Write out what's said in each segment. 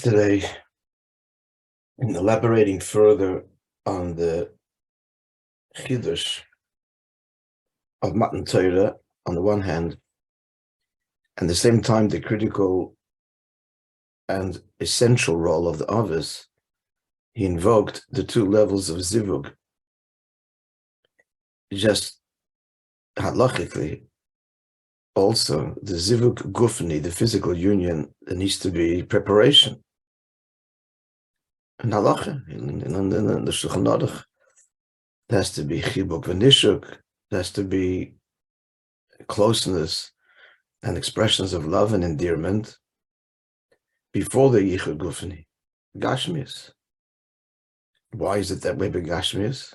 yesterday, in elaborating further on the Chidush of Matan Torah on the one hand, and at the same time the critical and essential role of the Avos, he invoked the two levels of Zivug. Just halachically, also the Zivug Gufni, the physical union, there needs to be preparation. And halacha, in the Shulchan Aruch, there has to be chibuk v'nishuk, there has to be closeness and expressions of love and endearment before the yichud gufni, gashmius. Why is it that way by gashmius?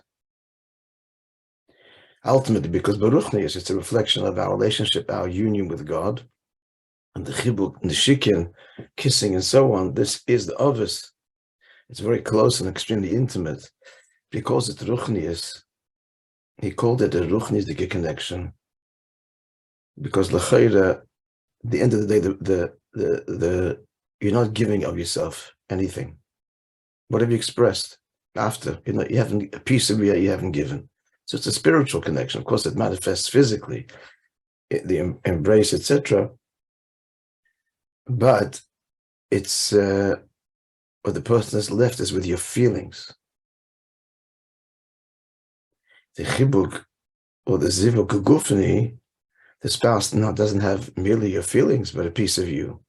Ultimately, because baruchnius, it's a reflection of our relationship, our union with God, and the chibuk, and the shikin, kissing, and so on. This is the Avos. It's very close and extremely intimate. He calls it ruchnius. He called it a ruchnius connection, because l'chayra, at the end of the day, the you're not giving of yourself anything. What have you expressed after? You haven't, a piece of you haven't given. So it's a spiritual connection. Of course, it manifests physically, the embrace, etc. But it's what the person has left is with your feelings. The chibuk or the zivuk gufni, the spouse now doesn't have merely your feelings, but a piece of you.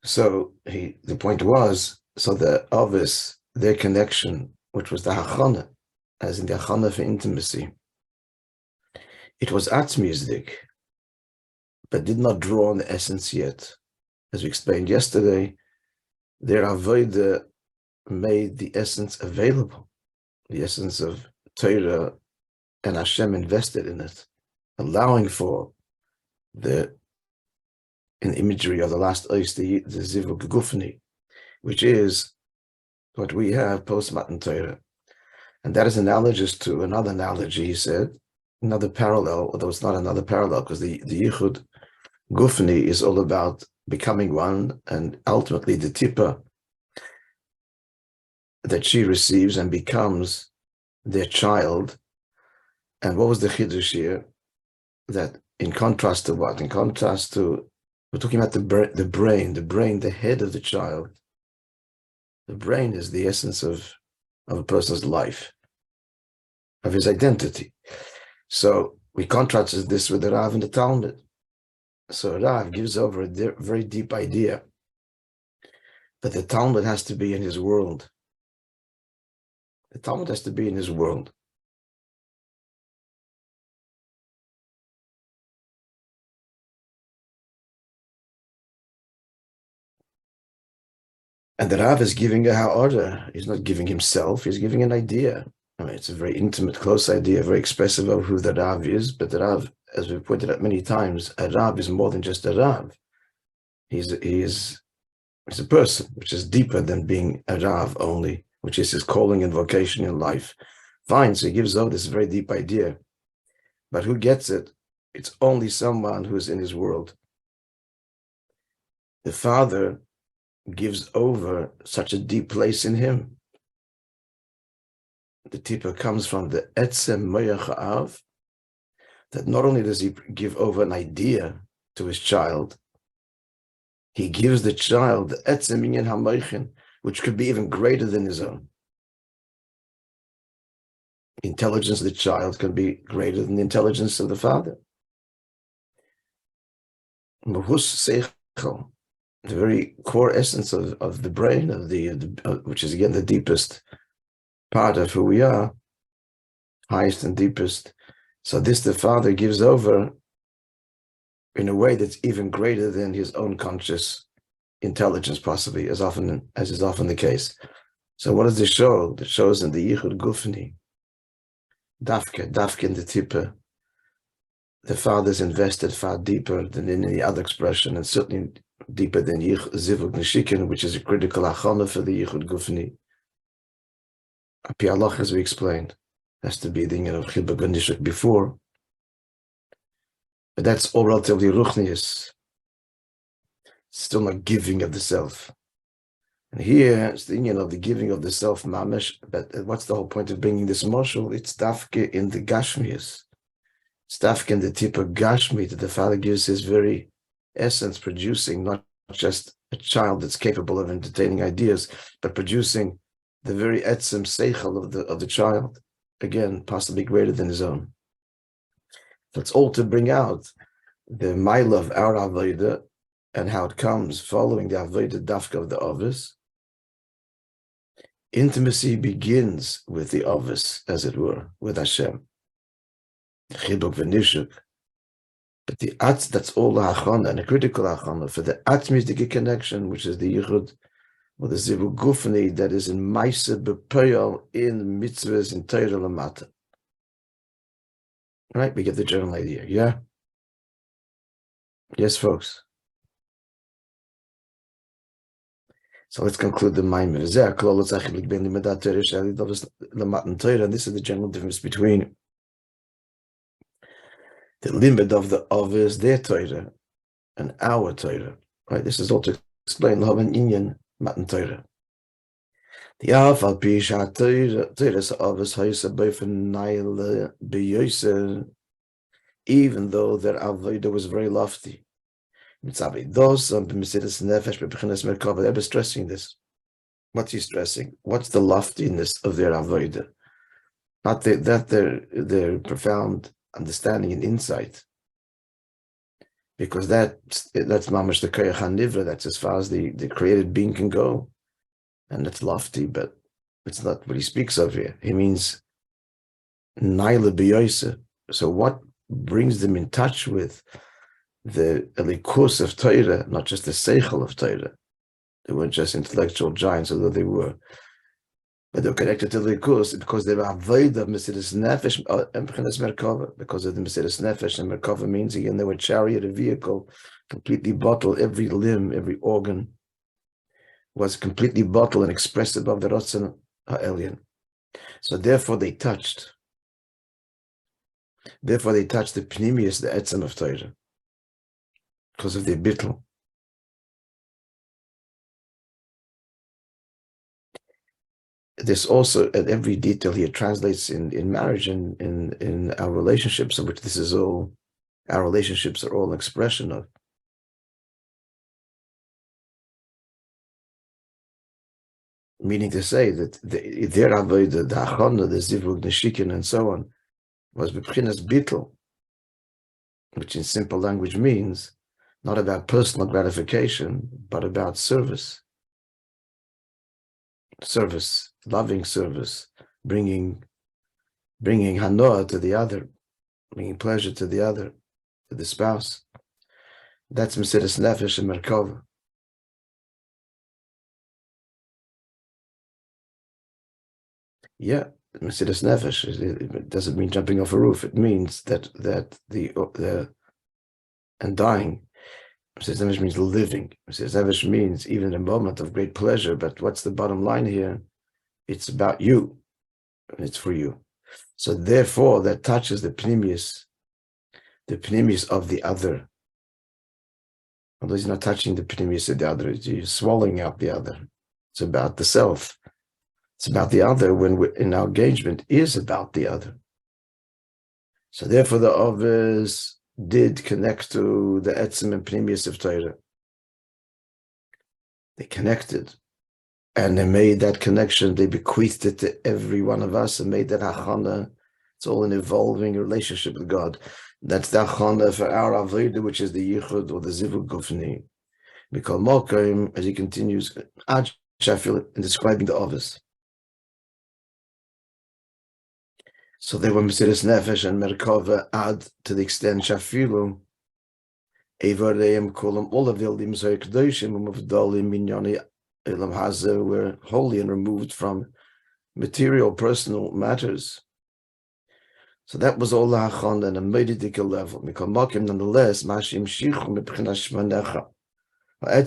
So the point was, so the Avos, their connection, which was the hachana, as in the hachana for intimacy, it was atzmiyazdik, but did not draw on the essence yet. As we explained yesterday, their avodah made the essence available, the essence of Torah, and Hashem invested in it, allowing for an imagery of the last ois, the zivug gufni, which is what we have post Matan Torah. And that is analogous to another analogy, he said, another parallel, although it's not another parallel, because the yichud gufni is all about becoming one, and ultimately the tippa that she receives and becomes their child. And what was the chidush here? That in contrast to what? In contrast to, we're talking about the brain, the head of the child. The brain is the essence of a person's life, of his identity. So we contrasted this with the Rav and the Talmud. So Rav gives over a very deep idea that the Talmud has to be in his world. The Talmud has to be in his world. And the Rav is giving a ha'orah. He's not giving himself, he's giving an idea. I mean, it's a very intimate, close idea, very expressive of who the Rav is. But the Rav, as we've pointed out many times, a Rav is more than just a Rav. He's a person, which is deeper than being a Rav only, which is his calling and vocation in life. Fine, so he gives out this very deep idea. But who gets it? It's only someone who's in his world. The Father gives over such a deep place in him. The tippa comes from the etzem moyach ha'av, that not only does he give over an idea to his child, he gives the child the etzem inyan ha'moichin, which could be even greater than his own. The intelligence of the child can be greater than the intelligence of the father. Mahus seichel, the very core essence of the brain, which is again the deepest part of who we are, highest and deepest. So this the Father gives over in a way that's even greater than his own conscious intelligence, possibly, as is often the case. So what does this show? It shows in the yichud gufni, dafke in the tippa, the Father's invested far deeper than in any other expression, and certainly deeper than zivug neshikin, which is a critical achana for the yichud gufni. Api Allah, as we explained, has to be the Inyan of chibuk v'nishuk before. But that's all relatively ruchnius. Still not giving of the self. And here it's the Inyan of the giving of the self mamish. But what's the whole point of bringing this marshal? It's dafke in the gashmius. It's dafke in the tip of gashmi that the Father gives his very essence, producing not just a child that's capable of entertaining ideas, but producing the very etzem seichel of the child, again, possibly greater than his own. That's all to bring out the mile of our avodah and how it comes following the avodah dafka of the ovis. Intimacy begins with the ovis, as it were, with Hashem. Chibuk v'nishuk. But the atz, that's all the hachana, and a critical hachana for the atmistic connection, which is the yichud, or the zivug gufni, that is in maise b'peyal, in mitzvahs, in Torah Matan. Right, we get the general idea, yeah? Yes, folks. So let's conclude the maimon. And this is the general difference between the limit of the others, their Torah, and our Torah. Right? This is all to explain Lavan Inyan Matan Torah. The Afal Pisha Torah others Haysa Bofen Nail Beyoser, even though their avodah was very lofty. They're stressing this. What's he stressing? What's the loftiness of their avodah? Not their profound understanding and insight, because that's mamash the koyach hanivra. That's as far as the created being can go, and it's lofty, but it's not what he speaks of here. He means naila b'yoser. So what brings them in touch with the elikus of Torah, not just the seichel of Torah? They weren't just intellectual giants, although they were, but they were connected to the elikus because they were avodah mesidus nefesh and b'chinas merkava. Because of the mesidus nefesh, and merkava means again they were chariot, a vehicle, completely bottled. Every limb, every organ was completely bottled and expressed above the rotzen ha'elyon. So therefore they touched. Therefore they touched the pnimius, the etzem of Torah, because of the bittul. This also, at every detail here, translates in marriage and in our relationships, of which this is all, our relationships are all an expression of. Meaning to say that their avodah, the achana, the zivug, the shikin, and so on, was b'chinas bittul, which in simple language means not about personal gratification, but about service. Service, loving service, bringing hanoah to the other, bringing pleasure to the other, to the spouse. That's mesidus nefesh and merkava. Yeah, mesidus nefesh. It doesn't mean jumping off a roof. It means that the and dying. Mesidus nefesh means living. Mesidus nefesh means even a moment of great pleasure. But what's the bottom line here? It's about you, and it's for you. So therefore, that touches the pnimius of the other. Although he's not touching the pnimius of the other, he's swallowing out the other. It's about the self. It's about the other when in our engagement is about the other. So therefore, the others did connect to the etzem and pnimius of Torah. They connected. And they made that connection, they bequeathed it to every one of us and made that hachana. It's all an evolving relationship with God. That's the hachana for our avodah, which is the yichud or the zivug gufni. Mikol mokim, as he continues, ad shafil, in describing the others. So they were mesidus nefesh and merkava ad to the extent shafilu. Evareim kolam, all of the elim zoy kedoshim umavdalim minyani Elam Haza were wholly and removed from material, personal matters. So that was all the hachon and a medical level. Nonetheless,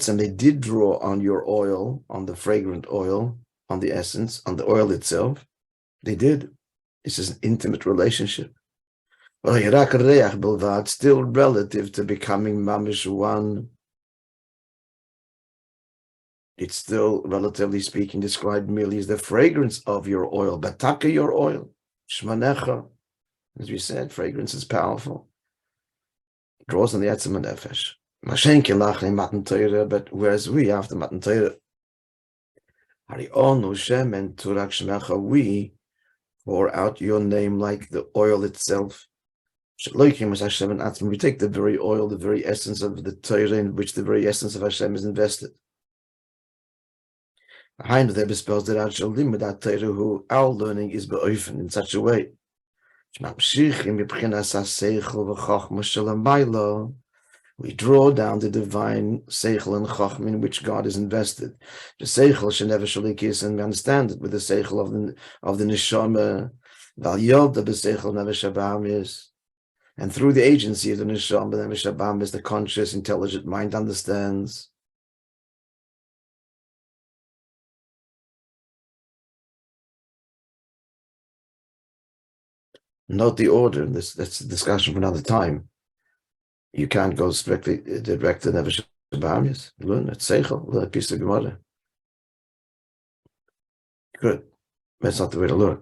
they did draw on your oil, on the fragrant oil, on the essence, on the oil itself. They did. This is an intimate relationship. Still relative to becoming mamish one. it's still, relatively speaking, described merely as the fragrance of your oil. Bataka, your oil. Shmanecha. As we said, fragrance is powerful. It draws on the etzem and nefesh. Mashenke lachne Matan Torah, but whereas we, after Matan Torah, Harionu Shem and Turak Shmecha, we pour out your name like the oil itself. We take the very oil, the very essence of the Torah, in which the very essence of Hashem is invested. Behind there bespells that who our learning is beofen in such a way. We draw down the divine seichel and chacham in which God is invested. The seichel should never shalikis, and we understand it with the seichel of the neshama. And through the agency of the neshama, the neshama is the conscious, intelligent mind understands. Note the order. That's a discussion for another time. You can't go direct to Nefesh Bahamis. Learn it. Seichel. Learn a piece of Gemara. Good. That's not the way to learn.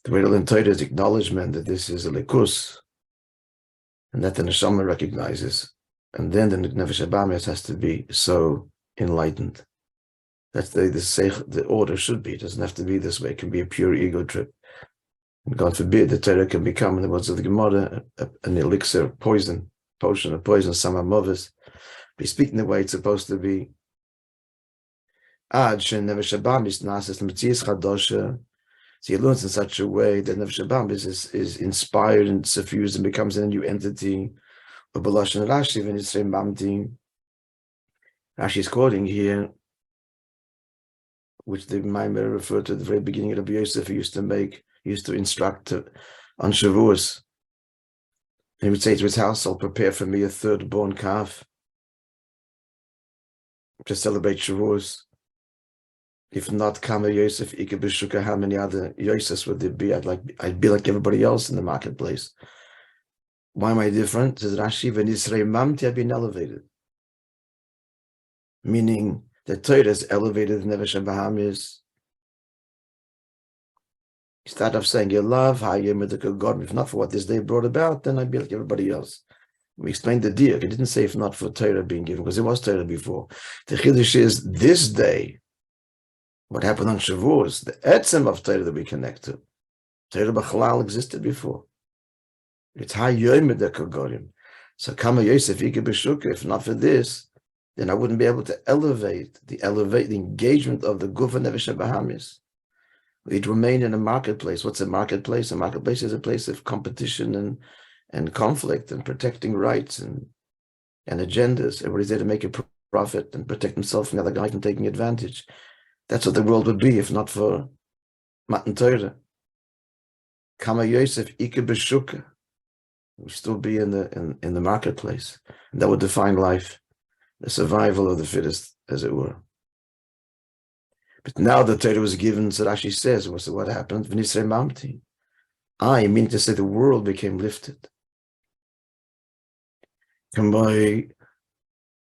The way to learn Torah is acknowledgement that this is a likus, and that the neshama recognizes, and then the Nefesh Bahamis has to be so enlightened. That's the order should be. It doesn't have to be this way. It can be a pure ego trip. God forbid, the Torah can become, in the words of the Gemara, an elixir, potion, a poison, samamovis. Be speaking the way it's supposed to be. So he learns in such a way that Nefesh Bahamis is inspired and suffused and becomes a new entity. Rashi is quoting here, which the Maamar referred to at the very beginning of Rabbi Yosef, used to instruct on Shavuos. He would say to his household, prepare for me a third born calf to celebrate Shavuos. If not, Kama Yosef, Ike B'Shuka, how many other Yosefs would there be? I'd be like everybody else in the marketplace. Why am I different? Says Rashi, when Yisrei Mamti, I've been elevated. Meaning, the Torah is elevated in Nefesh Bahamis. You start off saying, you love, how you medical God, if not for what this day brought about, then I'd be like everybody else. We explained the deal. He didn't say if not for Torah being given, because there was Torah before. The Chiddush is this day, what happened on Shavuos, the etzem of Torah that we connect to. Torah B'chalal existed before. It's ha'yom medical God. So Kama Yosef, Ike B'Shuka, if not for this, then I wouldn't be able to elevate the engagement of the Guf Nefesh Bahamis. We'd remain in a marketplace. What's a marketplace? A marketplace is a place of competition and conflict and protecting rights and agendas. Everybody's there to make a profit and protect himself from the other guy from taking advantage. That's what the world would be if not for Matan Torah. Kama Yosef Ike B'Shuka. We'd still be in the marketplace. And that would define life, the survival of the fittest, as it were. But now the Torah was given, so Rashi says, what happened? V'nisrei mamti. I mean to say the world became lifted. Come by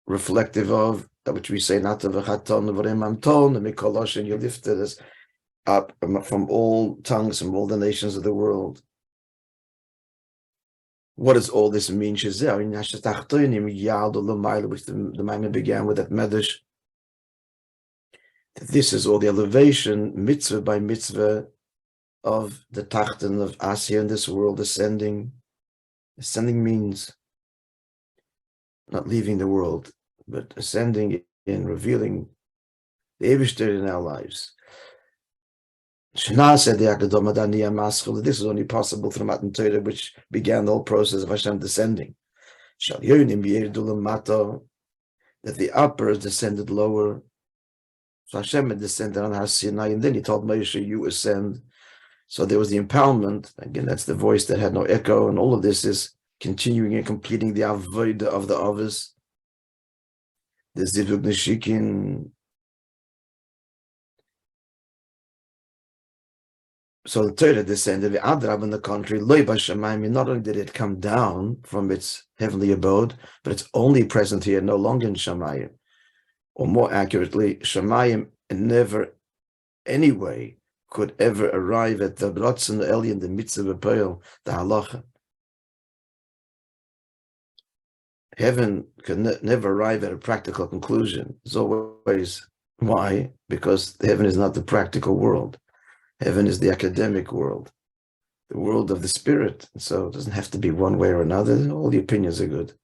reflective of that which we say, not of a chaton, v'rem amton, and mikolosh, and you lifted us up from all tongues, from all the nations of the world. What does all this mean? Which the Maamar began with that medrash. This is all the elevation, mitzvah by mitzvah, of the tachten of Asya in this world ascending. Ascending means not leaving the world, but ascending in revealing the Eibishter in our lives. Shana said the Akadom Maschel, this is only possible through Matan Torah, which began the whole process of Hashem descending. That the upper descended lower. So Hashem had descended on Har Sinai, and then he told Moishe, you ascend. So there was the empowerment. Again, that's the voice that had no echo, and all of this is continuing and completing the avodah of the Avos. The Zivug Neshikin. So the Torah descended, the Adrab on the contrary, Loi Bashamayim, not only did it come down from its heavenly abode, but it's only present here, no longer in Shamayim. or more accurately, Shamayim never anyway could ever arrive at the Ratzon Elyon, the mitzvah Peil, the halacha. Heaven could never arrive at a practical conclusion. It's always, why? Because heaven is not the practical world. Heaven is the academic world, the world of the spirit. So it doesn't have to be one way or another. All the opinions are good.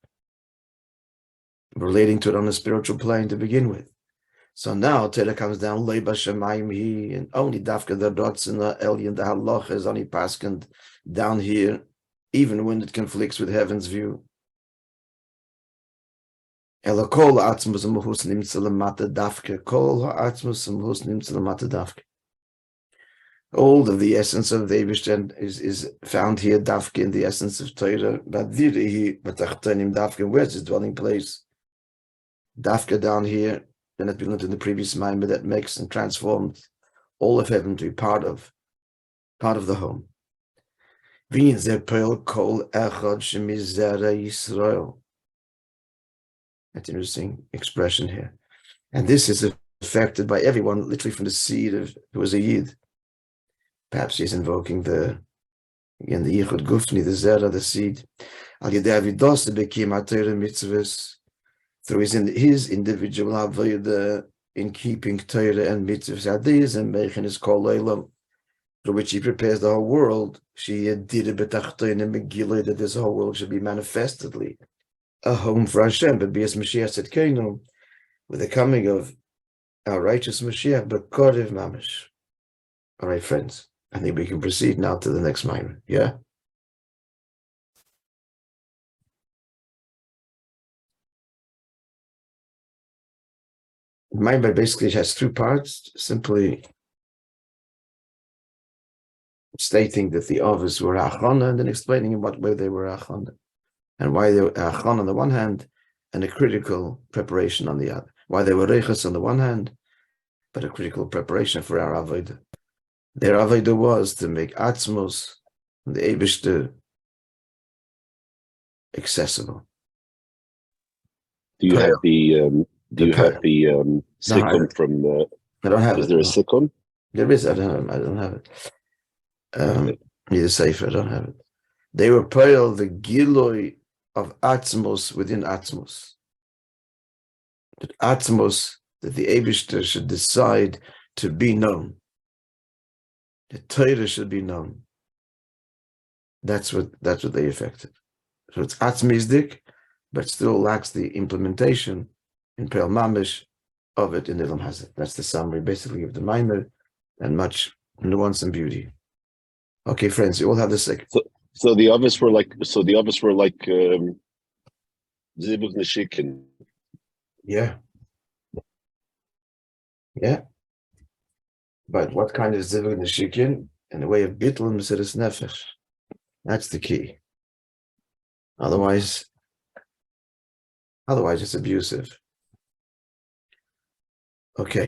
Relating to it on a spiritual plane to begin with. So now Torah comes down, Leiba Shemayim Hi, and only Dafka the Ratzon Elyon, the halacha is only paskend down here, even when it conflicts with heaven's view. Ela kol ha'atzmus ha'mahus nimtza lamata dafka, kol ha'atzmus ha'mahus nimtza lamata dafka. All of the essence of the Eibishter is found here, dafka, in the essence of Torah, but dirihi b'tachtonim dafka, where's his dwelling place? Dafka down here, then it belonged in the previous Maimon that makes and transforms all of heaven to be part of the home. V'yin zeh peil kol echad shemizera Yisrael. That's an interesting expression here. And this is affected by everyone, literally from the seed of who was a Yid. Perhaps he's invoking the Yichud Gufni, the Zera, the seed. Al Yedei Avidos bekim HaTorah mitzvahs, through his individual avodah in keeping Torah and mitzvahs adis and making his kol olam, through which he prepares the whole world. She did a betachtoin and Megillah, that this whole world should be manifestedly a home for Hashem, but be as Mashiach said, Keinu, with the coming of our righteous Mashiach, but Korev Mamish. All right, friends, I think we can proceed now to the next Maimon. Yeah? Maimon basically has two parts, simply stating that the Avos were Achana, and then explaining in what way they were Achana, and why they were Achana on the one hand, and a critical preparation on the other. Why they were Reichas on the one hand, but a critical preparation for our Avodah. Their Avodah was to make Atzmos and the Eibishter accessible. Do you have the sikkum from the? I don't have it. Is there a sikkum? There is. I don't have it. Need a sefer. I don't have it. They were peil the Giloi of Atzmos within Atzmos. That Atzmos, that the Eibishter should decide to be known. The Torah should be known. That's what they affected. So it's Atzmizdik, but still lacks the implementation in Peil Mamish of it in Ilam Hazet. That's the summary basically of the Maimon, and much nuance and beauty. Okay, friends, you all have the second. So the others were like Zibuk Neshikin. Yeah. Yeah. But what kind of Zivug Neshikin? In the way of Bittul and Mesiras Nefesh. That's the key. Otherwise it's abusive. Okay.